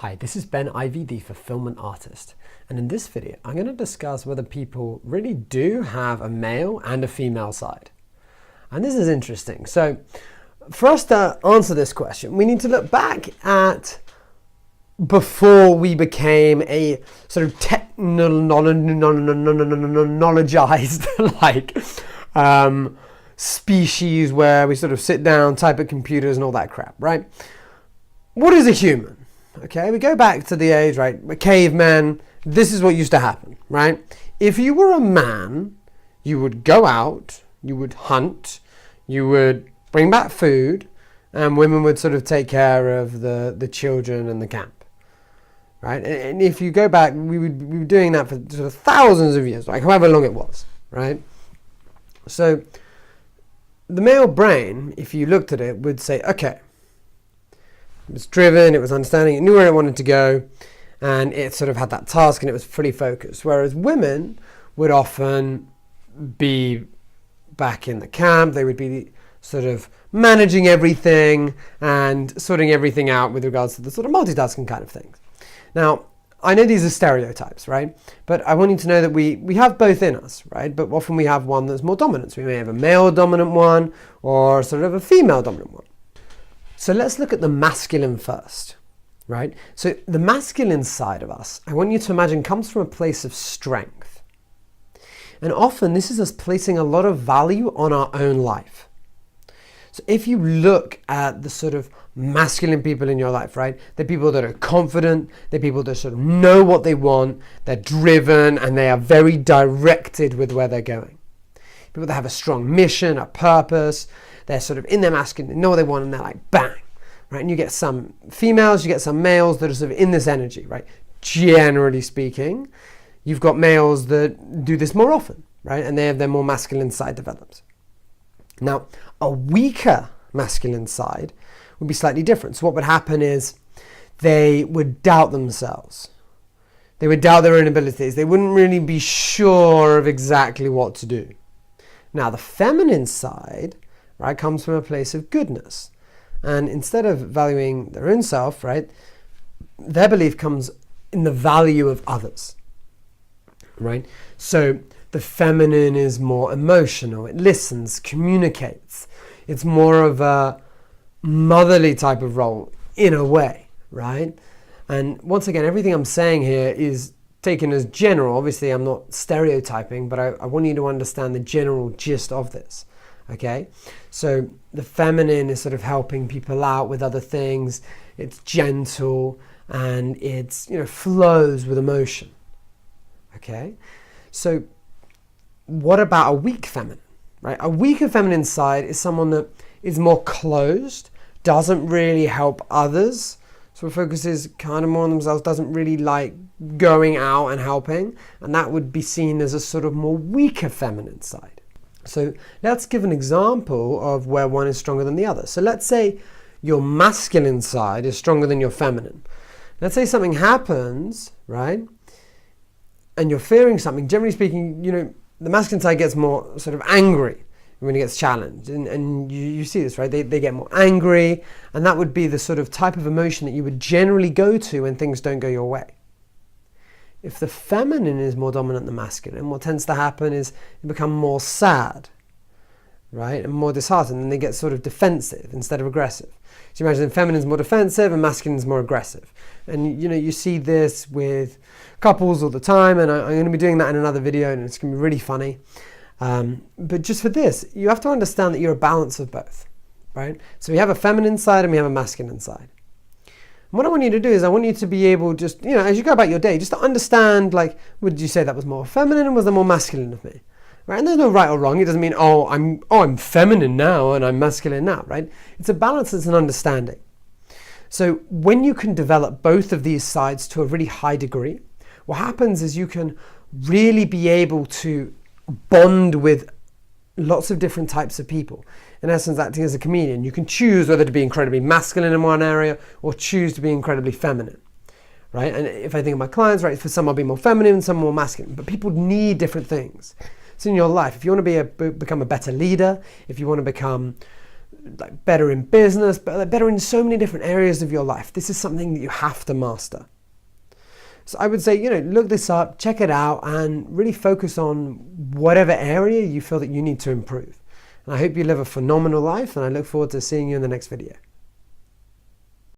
Hi, this is Ivey, the fulfillment artist, and in this video I'm going to discuss whether people really do have a male and a female side. And this is interesting. So for us to answer this question, we need to look back at before we became a sort of technologized species where we sort of sit down, type at computers and all that crap, right? What is a human? Okay, we go back to the age, right, cavemen. This is what used to happen, right? If you were a man, you would go out, you would hunt, you would bring back food, and women would sort of take care of the children and the camp, right? And if you go back, we were doing that for sort of thousands of years, like however long it was, right? So the male brain, if you looked at it, would say, okay, it was driven, it was understanding, it knew where it wanted to go, and it sort of had that task and it was fully focused. Whereas women would often be back in the camp, they would be sort of managing everything and sorting everything out with regards to the sort of multitasking kind of things. Now, I know these are stereotypes, right? But I want you to know that we have both in us, right? But often we have one that's more dominant. So we may have a male dominant one or sort of a female dominant one. So let's look at the masculine first, right? So the masculine side of us, I want you to imagine, comes from a place of strength. And often this is us placing a lot of value on our own life. So if you look at the sort of masculine people in your life, right? They're people that are confident, they're people that sort of know what they want, they're driven, and they are very directed with where they're going. People that have a strong mission, a purpose, they're sort of in their masculine, they know what they want, and they're like, bang, right? And you get some females, you get some males that are sort of in this energy, right? Generally speaking, you've got males that do this more often, right? And they have their more masculine side develops. Now, a weaker masculine side would be slightly different. So what would happen is they would doubt themselves. They would doubt their own abilities. They wouldn't really be sure of exactly what to do. Now, the feminine side, right, comes from a place of goodness. And instead of valuing their own self, right, their belief comes in the value of others, right? So the feminine is more emotional. It listens, communicates. It's more of a motherly type of role in a way, right? And once again, everything I'm saying here is taken as general. Obviously, I'm not stereotyping, but I want you to understand the general gist of this. Okay, so the feminine is sort of helping people out with other things. It's gentle and it's, flows with emotion. Okay, so what about a weak feminine, right? A weaker feminine side is someone that is more closed, doesn't really help others, so focuses kind of more on themselves, doesn't really like going out and helping, and that would be seen as a sort of more weaker feminine side. So let's give an example of where one is stronger than the other. So let's say your masculine side is stronger than your feminine. Let's say something happens, right? And you're fearing something. Generally speaking, the masculine side gets more sort of angry when it gets challenged. And you see this, right? They get more angry. And that would be the sort of type of emotion that you would generally go to when things don't go your way. If the feminine is more dominant than masculine, what tends to happen is they become more sad, right? And more disheartened, and they get sort of defensive instead of aggressive. So you imagine the feminine is more defensive and masculine is more aggressive. And you see this with couples all the time, and I'm going to be doing that in another video, and it's going to be really funny. But just for this, you have to understand that you're a balance of both, right? So we have a feminine side and we have a masculine side. And what I want you to do is I want you to be able just, as you go about your day, just to understand, like, would you say that was more feminine or was that more masculine of me? Right? And there's no right or wrong. It doesn't mean, I'm feminine now and I'm masculine now, right? It's a balance, it's an understanding. So when you can develop both of these sides to a really high degree, what happens is you can really be able to bond with lots of different types of people. In essence, acting as a chameleon, you can choose whether to be incredibly masculine in one area or choose to be incredibly feminine, right? And if I think of my clients, right, for some I'll be more feminine and some more masculine, but people need different things. So in your life, if you want to become a better leader, if you want to become like better in business, but better in so many different areas of your life. This is something that you have to master. So I would say, look this up, check it out, and really focus on whatever area you feel that you need to improve. And I hope you live a phenomenal life, and I look forward to seeing you in the next video.